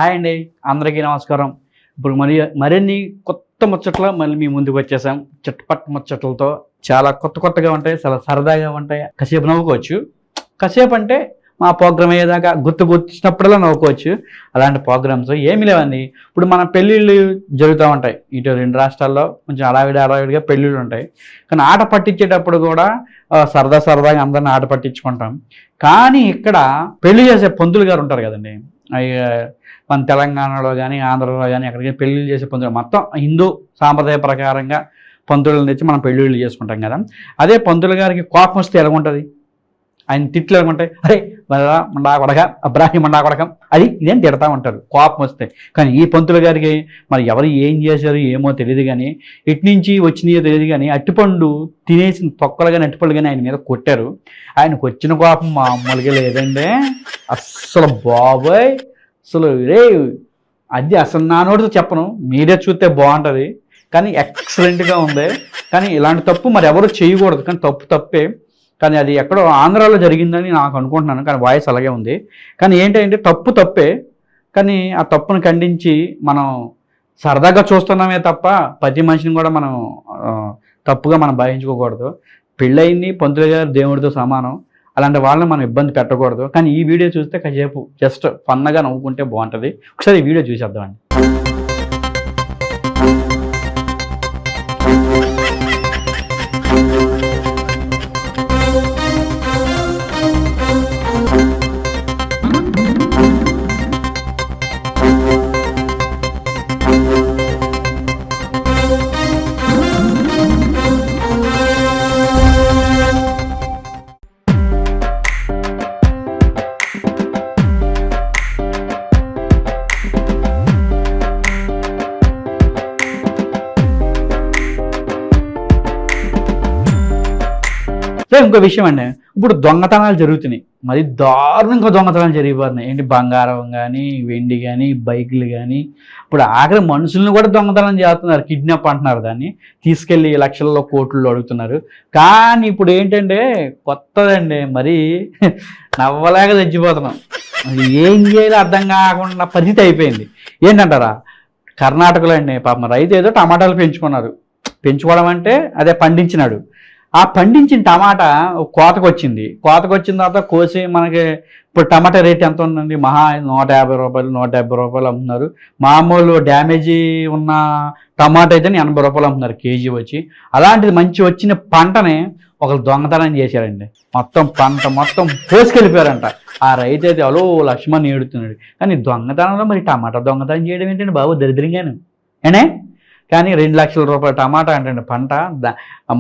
Hi అండి, అందరికీ నమస్కారం. ఇప్పుడు మరిన్ని కొత్త ముచ్చట్లు మళ్ళీ మీ ముందుకు వచ్చేసాం. చిట్టపట్ ముచ్చట్లతో చాలా కొత్తగా ఉంటాయి, చాలా సరదాగా ఉంటాయి. కాసేపు నవ్వుకోవచ్చు. కాసేపు అంటే మా ప్రోగ్రామ్ అయ్యేదాకా గుర్తిచ్చినప్పుడల్లా నవ్వుకోవచ్చు. అలాంటి ప్రోగ్రామ్స్ ఏమీ లేవండి. ఇప్పుడు మన పెళ్ళిళ్ళు జరుగుతూ ఉంటాయి. ఇటు 2 రాష్ట్రాల్లో కొంచెం హడావిడిగా పెళ్ళిళ్ళు ఉంటాయి. కానీ ఆట పట్టించేటప్పుడు కూడా సరదాగా అందరిని ఆట పట్టించుకుంటాం. కానీ ఇక్కడ పెళ్లి చేసే పంతులు గారు ఉంటారు కదండి, మన తెలంగాణలో కానీ ఆంధ్రలో కానీ ఎక్కడికి పెళ్ళిళ్ళు చేసే పంతులు మొత్తం హిందూ సాంప్రదాయ ప్రకారంగా పంతులను తెచ్చి మనం పెళ్ళిళ్ళు చేసుకుంటాం కదా. అదే పంతులు గారికి కోపం వస్తే ఎలాగుంటుంది, ఆయన తిట్లు ఎలాగుంటాయి, అరే మండా కొడక అబ్రాహిం మండా కొడకం అది ఇదేం తిడతా ఉంటారు కోపం వస్తే. కానీ ఈ పంతులు గారికి మరి ఎవరు ఏం చేశారు ఏమో తెలియదు, కానీ ఇటు నుంచి వచ్చినాయో తెలియదు, కానీ అట్టిపండు తినేసిన తొక్కలు కానీ అట్టిపండు కానీ ఆయన మీద కొట్టారు. ఆయనకు వచ్చిన కోపం మామూలుగా లేదండి అస్సలు. బాబోయ్ అసలు అది అసలు నా నోటితో చెప్పను, మీరే చూస్తే బాగుంటుంది. కానీ ఎక్సలెంట్గా ఉంది. కానీ ఇలాంటి తప్పు మరి ఎవరు చేయకూడదు, కానీ తప్పే. కానీ అది ఎక్కడో ఆంధ్రాలో జరిగిందని నాకు అనుకుంటున్నాను, కానీ వాయిస్ అలాగే ఉంది. కానీ ఏంటంటే తప్పే. కానీ ఆ తప్పును ఖండించి మనం సరదాగా చూస్తున్నామే తప్ప ప్రతి మనిషిని కూడా మనం తప్పుగా మనం భావించుకోకూడదు. పెళ్ళయింది పంతులు గారు దేవుడితో సమానం, అలాంటి వాళ్ళని మనం ఇబ్బంది పెట్టకూడదు. కానీ ఈ వీడియో చూస్తే కాసేపు జస్ట్ ఫన్నగా నవ్వుకుంటే బాగుంటుంది. ఒకసారి ఈ వీడియో చూసేద్దామండి. ఇంకో విషయం అండి, ఇప్పుడు దొంగతనాలు జరుగుతున్నాయి, మరి దారుణంగా దొంగతనాలు జరిగిపోతున్నాయి. ఏంటి బంగారం కానీ వెండి కానీ బైకులు కానీ, ఇప్పుడు ఆఖరి మనుషులను కూడా దొంగతనం చేస్తున్నారు, కిడ్నాప్ అంటున్నారు, దాన్ని తీసుకెళ్ళి లక్షల్లో కోట్లు అడుగుతున్నారు. కానీ ఇప్పుడు ఏంటంటే కొత్తదండి, మరి నవ్వలేక తెచ్చిపోతున్నాం. అది ఏం చేయాలో అర్థం కాకుండా పరిస్థితి అయిపోయింది. ఏంటంటారా, కర్ణాటకలో అండి పాపం రైతు ఏదో టమాటాలు పెంచుకోవడం అంటే అదే పండించినాడు. ఆ పండించిన టమాటా కోతకు వచ్చింది తర్వాత కోసి మనకి ఇప్పుడు టమాటా రేట్ ఎంత ఉందండి, మహా 150 రూపాయలు 170 రూపాయలు అమ్ముతున్నారు. మామూలు డ్యామేజీ ఉన్న టమాటా అయితే 80 రూపాయలు అమ్ముతున్నారు కేజీ వచ్చి. అలాంటిది మంచి వచ్చిన పంటని ఒకరు దొంగతనం చేశారండి. పంట మొత్తం కోసుకెళ్ళిపోయారంట. ఆ రైతు అయితే అలో లక్ష్మణ్ ఏడుతున్నాడు. కానీ దొంగతనంలో మరి టమాటా దొంగతనం చేయడం ఏంటండి బాబు, దరిద్రంగాను ఏనే. కానీ 2 లక్షల రూపాయల టమాటా అంటే పంట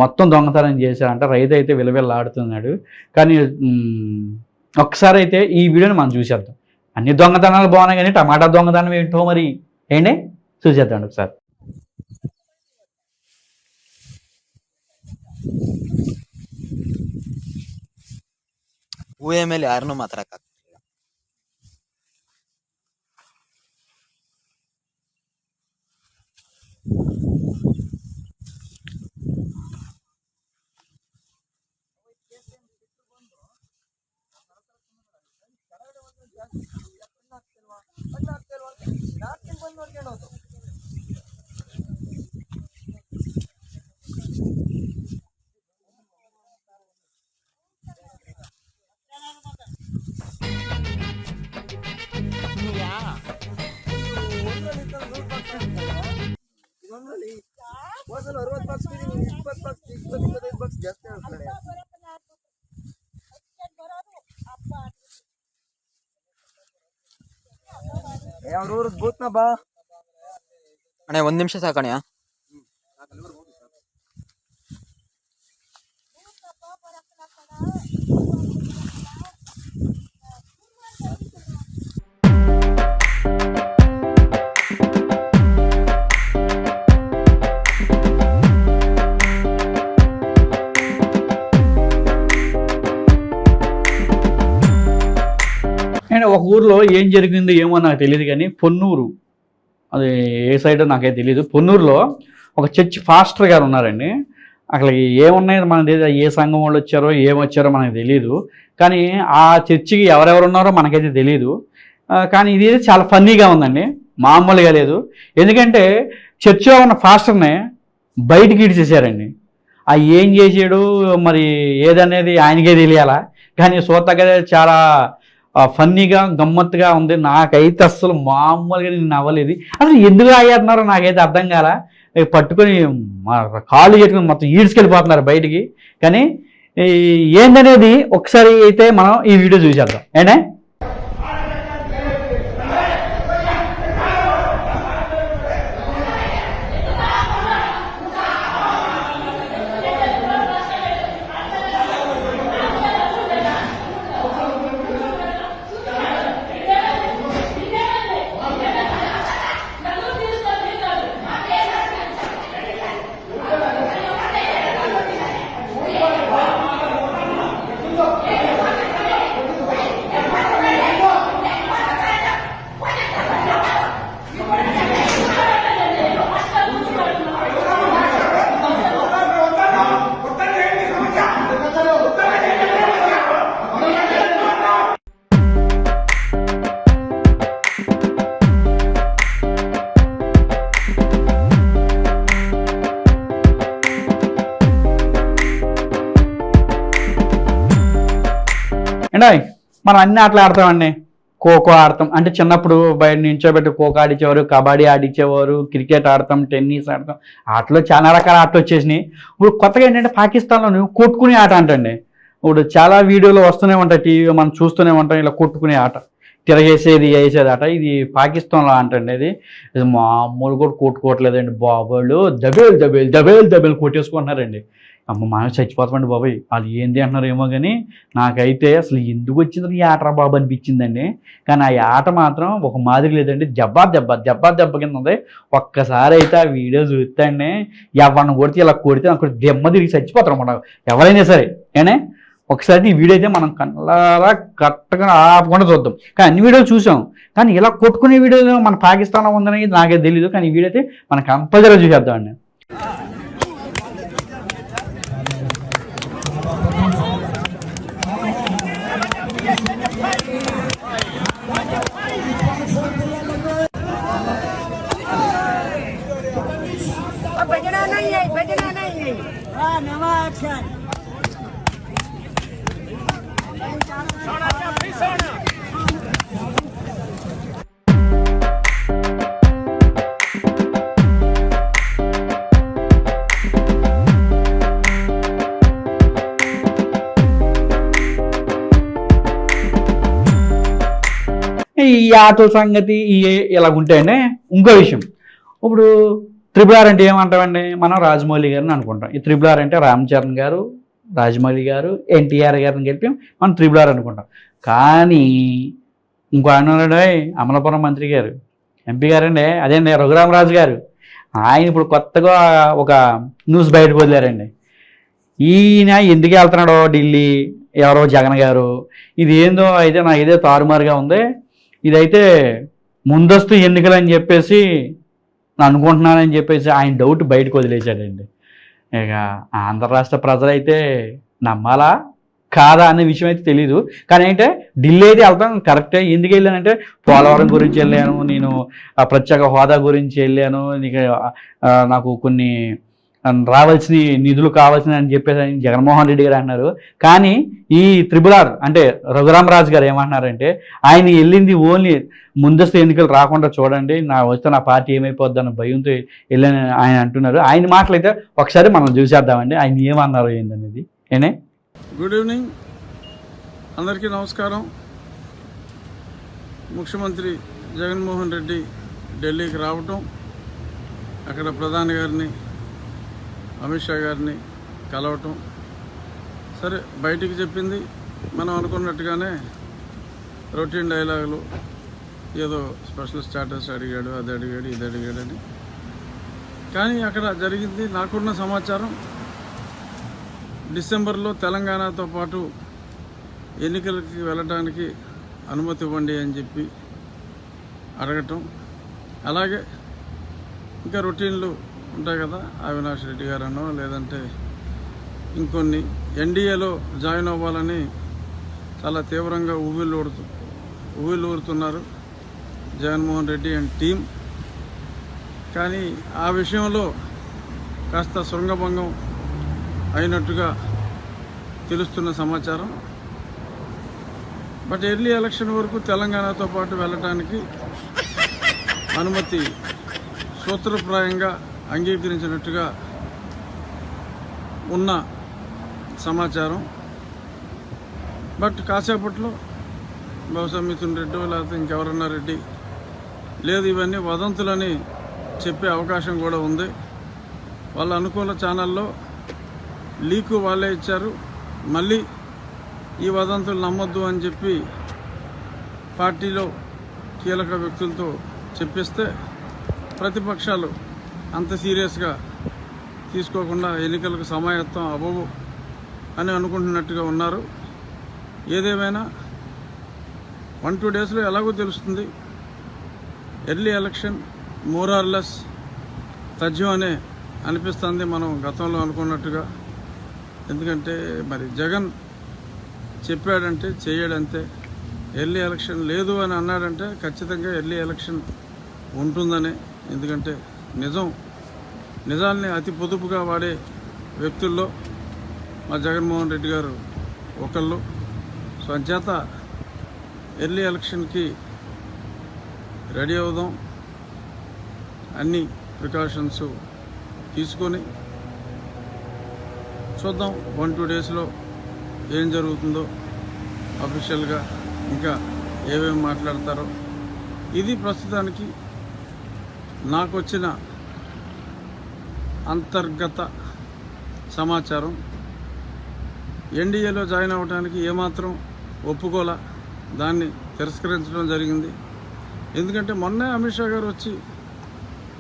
మొత్తం దొంగతనం చేశారంట. రైతు అయితే విలవిల్లాడుతున్నాడు. కానీ ఒక్కసారి అయితే ఈ వీడియోని మనం చూసేద్దాం. అన్ని దొంగతనాలు బాగున్నాయి, కానీ టమాటా దొంగతనం ఏంటో మరి ఏంటి చూసేద్దాం ఒకసారి. ಊಎಮೇಲೆ ಯಾರನ್ನೂ ಮಾತಾಡಕ್ಕಾಗ್ತಿಲ್ಲ. ಅಣ್ಣ 1 ನಿಮಿಷ ಸಾಕಣ್ಣ. ఒక ఊర్లో ఏం జరిగిందో ఏమో నాకు తెలియదు, కానీ పొన్నూరు, అది ఏ సైడో నాకైతే తెలియదు. పొన్నూరులో ఒక చర్చ్ ఫాస్టర్ గారు ఉన్నారండి. అక్కడ ఏమున్నాయో మనకు తెలియదు, ఏ సంఘం వాళ్ళు వచ్చారో ఏమొచ్చారో మనకు తెలియదు. కానీ ఆ చర్చికి ఎవరెవరు ఉన్నారో మనకైతే తెలియదు. కానీ ఇది చాలా ఫన్నీగా ఉందండి, మామూలుగా లేదు. ఎందుకంటే చర్చిలో ఉన్న ఫాస్టర్ని బయటికి ఇడిచేసారండి. ఏం చేసాడు మరి ఏదనేది ఆయనకే తెలియాలా, కానీ సూతగా చాలా ఫన్నీగా గమ్మత్తుగా ఉంది. నాకైతే అస్సలు మామూలుగా నేను నవ్వలేదు. అసలు ఎందుకు ఆగేస్తున్నారో నాకైతే అర్థం కాల. పట్టుకొని కాళ్ళు చెట్టుకుని మొత్తం ఈడ్చుకెళ్ళిపోతున్నారు బయటికి. కానీ ఏందనేది ఒకసారి అయితే మనం ఈ వీడియో చూసేద్దాం. ఏనే మనం అన్ని ఆటలు ఆడతామండి. ఖోఖో ఆడతాం, అంటే చిన్నప్పుడు బయట నించోబెట్టి ఖోఖో ఆడించేవారు, కబడ్డీ ఆడించేవారు, క్రికెట్ ఆడతాం, టెన్నిస్ ఆడతాం. ఆటలో చాలా రకాల ఆటలు వచ్చేసినాయి. ఇప్పుడు కొత్తగా ఏంటంటే పాకిస్తాన్లో కొట్టుకునే ఆట అంటండి. ఇప్పుడు చాలా వీడియోలు వస్తూనే ఉంటాయి, టీవీ మనం చూస్తూనే ఉంటాం, ఇలా కొట్టుకునే ఆట, తిరగేసేది వేసేది ఆట. ఇది పాకిస్తాన్లో అంటండి. ఇది మామూలు కూడా కొట్టుకోవట్లేదండి బాబోళ్ళు, దబేలు దబేలు దబేలు దబేలు కొట్టేసుకుంటున్నారండి. అమ్మ మనం చచ్చిపోతామండి బాబాయ్, వాళ్ళు ఏంది అంటున్నారు ఏమో, కానీ నాకైతే అసలు ఎందుకు వచ్చింది ఈ ఆట బాబు అనిపించిందండి. కానీ ఆ ఆట మాత్రం ఒక మాదిరి లేదండి, దెబ్బ కింద ఉంది. ఒక్కసారి అయితే ఆ వీడియో చూస్తాండి, ఎవరిని కొడితే ఇలా కొడితే నాకు దెమ్మ తిరిగి చచ్చిపోతారు అన్నమాట ఎవరైనా సరే. ఏనే ఒకసారి ఈ వీడియో అయితే మనం కళ్ళారా కరెక్ట్గా ఆపకుండా చూద్దాం. కానీ అన్ని వీడియోలు చూసాం, కానీ ఇలా కొట్టుకునే వీడియోలు మన పాకిస్తాన్లో ఉందని నాకే తెలీదు. కానీ ఈ వీడియో అయితే మనం కంపల్సరీగా చూసేద్దామండి. ఈ ఆటల సంగతి ఇలా ఉంటాయండి. ఇంకో విషయం, ఇప్పుడు త్రిబుల్ అంటే ఏమంటామండి, మనం రాజమౌళి గారిని అనుకుంటాం. ఈ త్రిబుల్ అంటే రామ్ చరణ్ గారు, రాజమౌళి గారు, ఎన్టీఆర్ గారిని కలిపి మనం త్రిబుల్ అనుకుంటాం. కానీ ఇంకో ఆయన అమలాపురం మంత్రి గారు, ఎంపీ గారండి, అదేండి రఘురామరాజు గారు. ఆయన ఇప్పుడు కొత్తగా ఒక న్యూస్ బయటకు వదిలారండి. ఈయన ఎందుకు వెళ్తున్నాడో ఢిల్లీ, ఎవరో జగన్ గారు, ఇది ఏందో అయితే నాకు ఇదే తారుమారుగా ఉంది, ఇదైతే ముందస్తు ఎన్నికలు అని చెప్పేసి అనుకుంటున్నానని చెప్పేసి ఆయన డౌట్ బయటకు వదిలేశాడండి. ఇక ఆంధ్ర రాష్ట్ర ప్రజలైతే నమ్మాలా కాదా అనే విషయం అయితే తెలీదు. కానీ అంటే ఢిల్లీ అయితే వెళ్తాం కరెక్టే. ఎందుకు వెళ్ళానంటే పోలవరం గురించి వెళ్ళాను, నేను ప్రత్యేక హోదా గురించి వెళ్ళాను, నాకు కొన్ని రావాల్సిన నిధులు కావాల్సిన అని చెప్పేసి జగన్మోహన్ రెడ్డి గారు అన్నారు. కానీ ఈ త్రిబుల్ అంటే రఘురామరాజు గారు ఏమంటున్నారంటే, ఆయన వెళ్ళింది ఓన్లీ ముందస్తు ఎన్నికలు రాకుండా చూడండి, వస్తే నా పార్టీ ఏమైపోద్ది అన్న భయంతో వెళ్ళని ఆయన అంటున్నారు. ఆయన మాటలు అయితే ఒకసారి మనం చూసేద్దామండి, ఆయన ఏమన్నారు ఏందనేది. ఏనే గుడ్ ఈవినింగ్ అందరికీ నమస్కారం. ముఖ్యమంత్రి జగన్మోహన్ రెడ్డి ఢిల్లీకి రావటం, అక్కడ ప్రధాని గారిని అమిత్ షా గారిని కలవటం, సరే బయటికి చెప్పింది మనం అనుకున్నట్టుగానే రొటీన్ డైలాగులు, ఏదో స్పెషల్ స్టాటస్ అడిగాడు, అది అడిగాడు, ఇది అడిగాడని. కానీ అక్కడ జరిగింది, నాకున్న సమాచారం, డిసెంబర్లో తెలంగాణతో పాటు ఎన్నికలకి వెళ్ళడానికి అనుమతి ఇవ్వండి అని చెప్పి అడగటం, అలాగే ఇంకా రొటీన్లు ఉంటాయి కదా, అవినాష్ రెడ్డి గారనో లేదంటే ఇంకొన్ని ఎన్డీఏలో జాయిన్ అవ్వాలని చాలా తీవ్రంగా ఊవిళ్ళు ఊరుతున్నారు. Jaganmohan Reddy and team. కానీ ఆ విషయంలో కాస్త శృంగభంగం అయినట్టుగా తెలుస్తున్న సమాచారం. బట్ ఎర్లీ ఎలక్షన్ వరకు తెలంగాణతో పాటు వెళ్ళటానికి అనుమతి సూత్రప్రాయంగా అంగీకరించినట్టుగా ఉన్న సమాచారం. బట్ కాసేపట్లో బహుశా మిథున్ రెడ్డి లేకపోతే ఇంకెవరన్నా రెడ్డి లేదు ఇవన్నీ వదంతులని చెప్పే అవకాశం కూడా ఉంది. వాళ్ళ అనుకూల ఛానల్లో లీకు వాళ్ళే ఇచ్చారు. మళ్ళీ ఈ వదంతులు నమ్మొద్దు అని చెప్పి పార్టీలో కీలక వ్యక్తులతో చెప్పిస్తే ప్రతిపక్షాలు అంత సీరియస్గా తీసుకోకుండా ఎన్నికలకు సమాయత్తం అవ్వవు అని అనుకుంటున్నట్టుగా ఉన్నారు. ఏదేమైనా 1-2 డేస్లో ఎలాగో తెలుస్తుంది. ఎర్లీ ఎలక్షన్ మోరార్లెస్ తథ్యం అనే అనిపిస్తుంది మనం గతంలో అనుకున్నట్టుగా. ఎందుకంటే మరి జగన్ చెప్పాడంటే చేయడంతే. ఎర్లీ ఎలక్షన్ లేదు అని అన్నాడంటే ఖచ్చితంగా ఎర్లీ ఎలక్షన్ ఉంటుందనే. ఎందుకంటే నిజాల్ని అతి పొదుపుగా వాడే వ్యక్తుల్లో మా జగన్మోహన్ రెడ్డి గారు ఒకళ్ళు. సో అంచేత ఎర్లీ ఎలక్షన్కి రెడీ అవుదాం, అన్ని ప్రికాషన్స్ తీసుకొని చూద్దాం 1-2 డేస్లో ఏం జరుగుతుందో, అఫీషియల్గా ఇంకా ఏమేమి మాట్లాడతారో. ఇది ప్రస్తుతానికి నాకు వచ్చిన అంతర్గత సమాచారం. ఎన్డీఏలో జాయిన్ అవ్వడానికి ఏమాత్రం ఒప్పుకోలా, దాన్ని తిరస్కరించడం జరిగింది. ఎందుకంటే మొన్నే అమిత్ షా గారు వచ్చి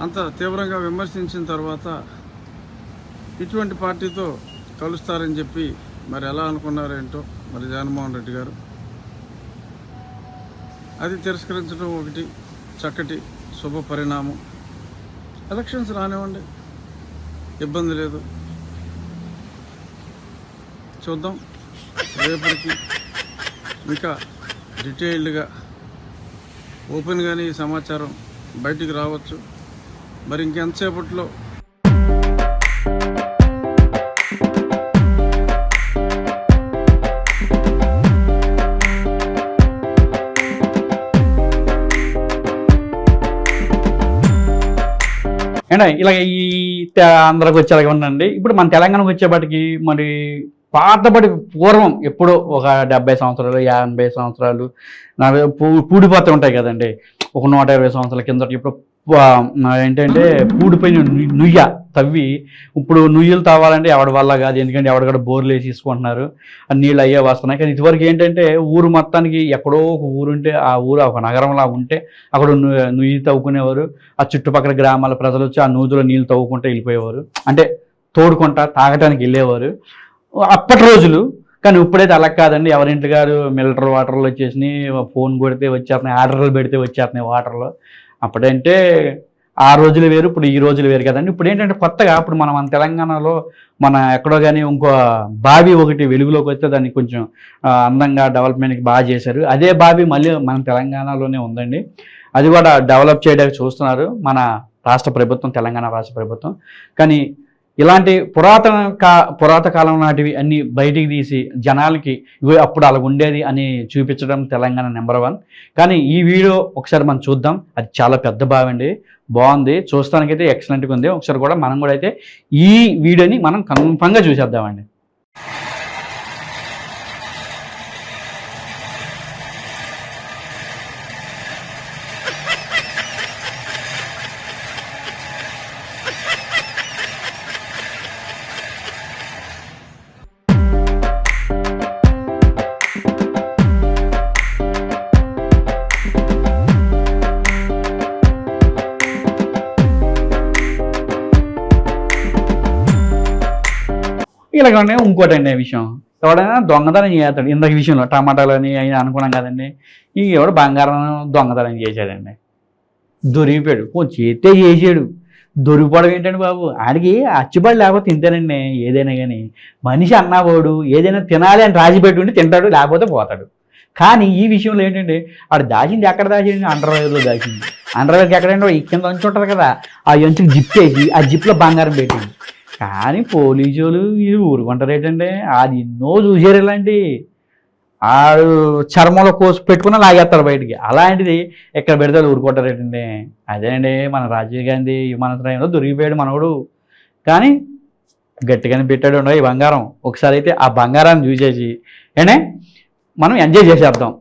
అంత తీవ్రంగా విమర్శించిన తర్వాత ఇటువంటి పార్టీతో కలుస్తారని చెప్పి మరి ఎలా అనుకున్నారేంటో మరి జగన్మోహన్ రెడ్డి గారు. అది తిరస్కరించడం ఒకటి చక్కటి శుభ పరిణామం. ఎలక్షన్స్ రానివ్వండి, ఇబ్బంది లేదు. చూద్దాం రేపటికి ఇంకా డీటెయిల్డ్గా ఓపెన్గానే ఈ సమాచారం బయటికి రావచ్చు. మరి ఇంకెంతసేపట్లో అండ్ ఇలా ఈ ఆంధ్రాకి వచ్చేలాగా ఉండండి. ఇప్పుడు మన తెలంగాణకు వచ్చేపాటికి మరి పాతబడి పూర్వం ఎప్పుడో ఒక 70 సంవత్సరాలు 50 సంవత్సరాలు పూడిపోతూ ఉంటాయి కదండి. ఒక 120 సంవత్సరాల కింద ఇప్పుడు ఏంటంటే పూడిపోయిన నుయ్య తవ్వి ఇప్పుడు నుయ్యలు తవ్వాలంటే ఎవడి వల్ల కాదు. ఎందుకంటే ఎవడికడ బోర్లు వేసి తీసుకుంటున్నారు, ఆ నీళ్ళు అయ్యే వస్తున్నాయి. కానీ ఇదివరకు ఏంటంటే ఊరు మొత్తానికి ఎక్కడో ఒక ఊరుంటే ఆ ఊరు ఒక నగరంలా ఉంటే అక్కడ నుయ్యి తవ్వుకునేవారు. ఆ చుట్టుపక్కల గ్రామాల ప్రజలు వచ్చి ఆ నూతులో నీళ్ళు తవ్వుకుంటూ వెళ్ళిపోయేవారు, అంటే తోడుకుంటా తాగటానికి వెళ్ళేవారు అప్పటి రోజులు. కానీ ఇప్పుడైతే అలా కాదండి. ఎవరింటి గారు మిల్టర్ వాటర్లు వచ్చేసినాయి, ఫోన్ కొడితే వచ్చేస్తున్నాయి, ఆర్డర్లు పెడితే వచ్చేస్తున్నాయి వాటర్లో. అప్పుడంటే ఆ రోజులు వేరు, ఇప్పుడు ఈ రోజులు వేరు కదండి. ఇప్పుడు ఏంటంటే కొత్తగా ఇప్పుడు మన తెలంగాణలో మన ఎక్కడో కానీ ఇంకో బావి ఒకటి వెలుగులోకి వస్తే దాన్ని కొంచెం అందంగా డెవలప్మెంట్కి బాగా చేశారు. అదే బావి మళ్ళీ మన తెలంగాణలోనే ఉందండి. అది కూడా డెవలప్ చేయడానికి చూస్తున్నారు మన రాష్ట్ర ప్రభుత్వం, తెలంగాణ రాష్ట్ర ప్రభుత్వం. కానీ ఇలాంటి పురాత కాలం నాటివి అన్ని బయటికి తీసి జనాలకి అప్పుడు అలా ఉండేది అని చూపించడం తెలంగాణ నెంబర్ 1. కానీ ఈ వీడియో ఒకసారి మనం చూద్దాం. అది చాలా పెద్ద బావండి, బాగుంది, చూస్తానికైతే ఎక్సలెంట్గా ఉంది. ఒకసారి కూడా మనం కూడా అయితే ఈ వీడియోని మనం కన్ఫర్మ్గా చూసేద్దామండి. ఇలాగనే ఇంకోటి అండి విషయం, ఎవడైనా దొంగతనం చేస్తాడు. ఇందాక విషయంలో టమాటాలని అయినా అనుకున్నాం కదండి. ఈ ఎవడు బంగారం దొంగతనం చేశాడండి, దొరికిపోయాడు. చేస్తే చేసాడు, దొరికిపోవడం ఏంటండి బాబు. ఆడికి అచ్చుబడి లేకపోతే తింటానండి. ఏదైనా కానీ మనిషి అన్నవాడు ఏదైనా తినాలి అని రాజీ పెట్టి ఉండి తింటాడు, లేకపోతే పోతాడు. కానీ ఈ విషయంలో ఏంటంటే ఆడు దాచింది ఎక్కడ దాచింది, అండర్వేర్లో దాచింది. అండర్వేర్కి ఎక్కడంటే ఈ కింద అంచు ఉంటుంది కదా, ఆ అంచుకి జిప్ వేసి ఆ జిప్లో బంగారం పెట్టింది. కానీ పోలీసు వాళ్ళు ఇది ఊరుకుంటారు ఏంటంటే, అది ఎన్నో చూసారు ఇలాంటి. ఆడు చర్మంలో కోసి పెట్టుకున్న లాగేస్తారు బయటికి. అలాంటిది ఎక్కడ పెడితే ఊరుకుంటారు ఏంటంటే. అదేనండి మన రాజీవ్ గాంధీ విమానాశ్రయంలో దొరికిపోయాడు మనవడు. కానీ గట్టిగానే పెట్టాడు ఈ బంగారం. ఒకసారి అయితే ఆ బంగారాన్ని చూసేసి ఏనే మనం ఎంజాయ్ చేసేద్దాం.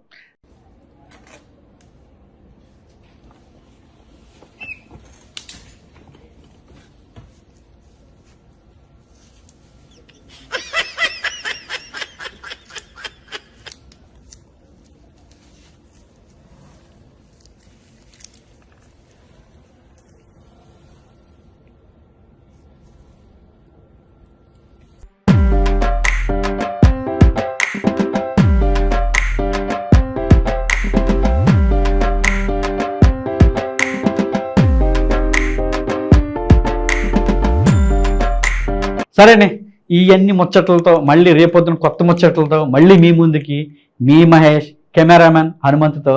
సరేనే, ఇవన్నీ ముచ్చట్లతో మళ్ళీ రేపొద్దున కొత్త ముచ్చట్లతో మళ్ళీ మీ ముందుకి మీ మహేష్, కెమెరామెన్ హనుమంతుతో